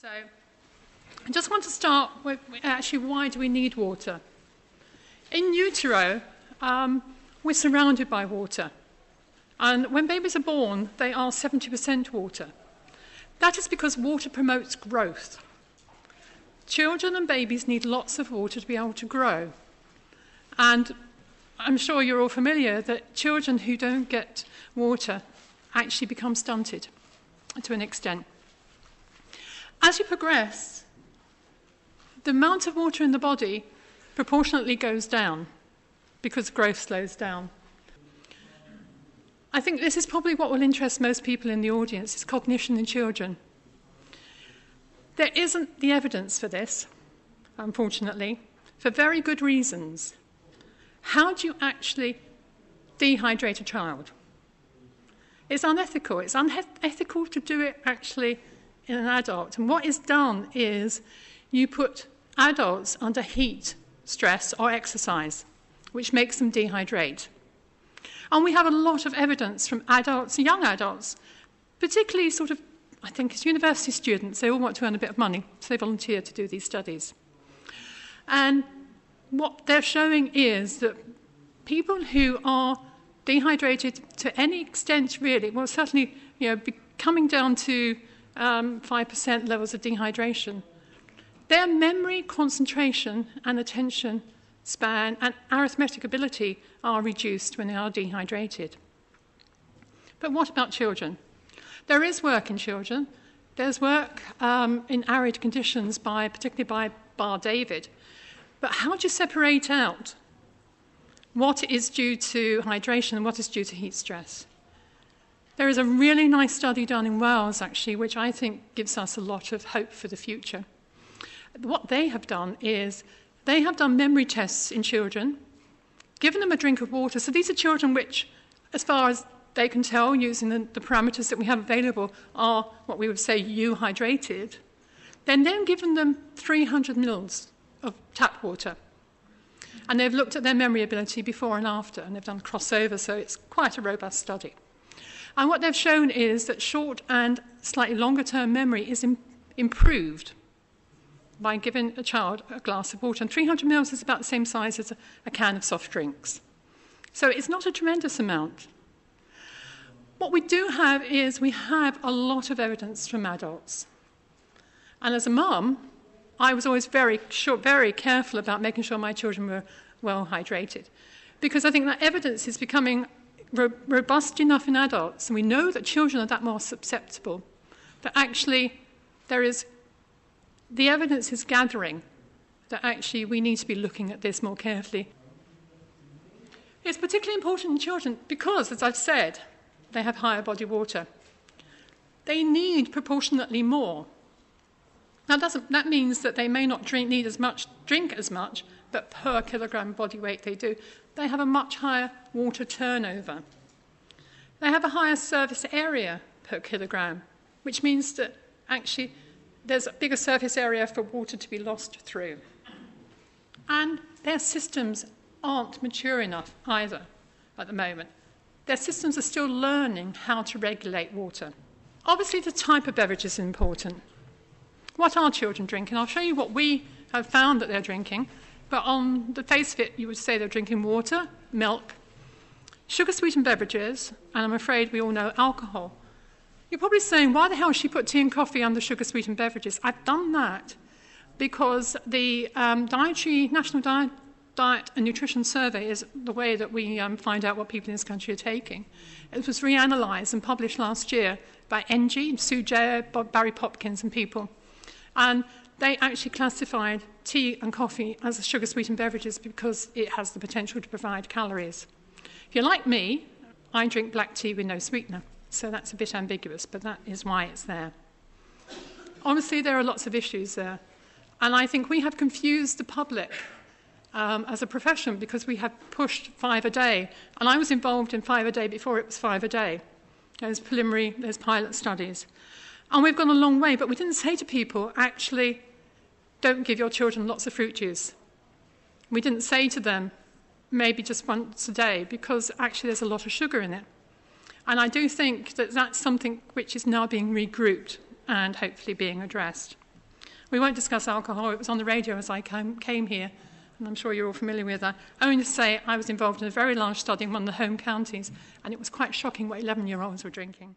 So I just want to start with actually why do we need water? In utero, we're surrounded by water. And when babies are born, they are 70% water. That is because water promotes growth. Children and babies need lots of water to be able to grow. And I'm sure you're all familiar that children who don't get water actually become stunted to an extent. As you progress, the amount of water in the body proportionately goes down because growth slows down. I think this is probably what will interest most people in the audience, is cognition in children. There isn't the evidence for this, unfortunately, for very good reasons. How do you actually dehydrate a child? It's unethical. It's unethical to do it actually in an adult. And what is done is you put adults under heat, stress, or exercise, which makes them dehydrate. And we have a lot of evidence from adults, young adults, particularly I think it's university students. They all want to earn a bit of money, so they volunteer to do these studies. And what they're showing is that people who are dehydrated to any extent, really, well, certainly, coming down to 5% levels of dehydration, their memory, concentration, and attention span and arithmetic ability are reduced when they are dehydrated. But what about children? There is work in children. There's work in arid conditions, particularly by Bar David. But how do you separate out what is due to hydration and what is due to heat stress? There is a really nice study done in Wales, actually, which I think gives us a lot of hope for the future. What they have done is they have done memory tests in children, given them a drink of water. So these are children which, as far as they can tell, using the parameters that we have available, are what we would say euhydrated. Then given them 300 mils of tap water. And they've looked at their memory ability before and after, and they've done crossover, so it's quite a robust study. And what they've shown is that short and slightly longer-term memory is improved by giving a child a glass of water. And 300 mils is about the same size as a can of soft drinks. So it's not a tremendous amount. What we do have is we have a lot of evidence from adults. And as a mum, I was always very careful about making sure my children were well hydrated, because I think that evidence is becoming robust enough in adults, and we know that children are that more susceptible, that actually the evidence is gathering that actually we need to be looking at this more carefully. It's particularly important in children because, as I've said, they have higher body water. They need proportionately more. Now, that means that they may not drink as much, but per kilogram body weight they do. They have a much higher water turnover. They have a higher surface area per kilogram, which means that actually there's a bigger surface area for water to be lost through. And their systems aren't mature enough either at the moment. Their systems are still learning how to regulate water. Obviously, the type of beverage is important. What are children drinking? I'll show you what we have found that they're drinking. But on the face of it, you would say they're drinking water, milk, sugar-sweetened beverages, and I'm afraid we all know alcohol. You're probably saying, why the hell she put tea and coffee under sugar-sweetened beverages? I've done that because the National Diet and Nutrition Survey is the way that we find out what people in this country are taking. It was reanalyzed and published last year by NG, Sue Jay, Barry Popkins and people. And they actually classified tea and coffee as sugar-sweetened beverages because it has the potential to provide calories. If you're like me, I drink black tea with no sweetener, so that's a bit ambiguous, but that is why it's there. Honestly, there are lots of issues there, and I think we have confused the public as a profession because we have pushed 5 a day, and I was involved in 5 a day before it was 5 a day. There's pilot studies. And we've gone a long way, but we didn't say to people, actually, don't give your children lots of fruit juice. We didn't say to them, maybe just once a day, because actually there's a lot of sugar in it. And I do think that that's something which is now being regrouped and hopefully being addressed. We won't discuss alcohol. It was on the radio as I came here, and I'm sure you're all familiar with that. Only to say I was involved in a very large study in one of the home counties, and it was quite shocking what 11-year-olds were drinking.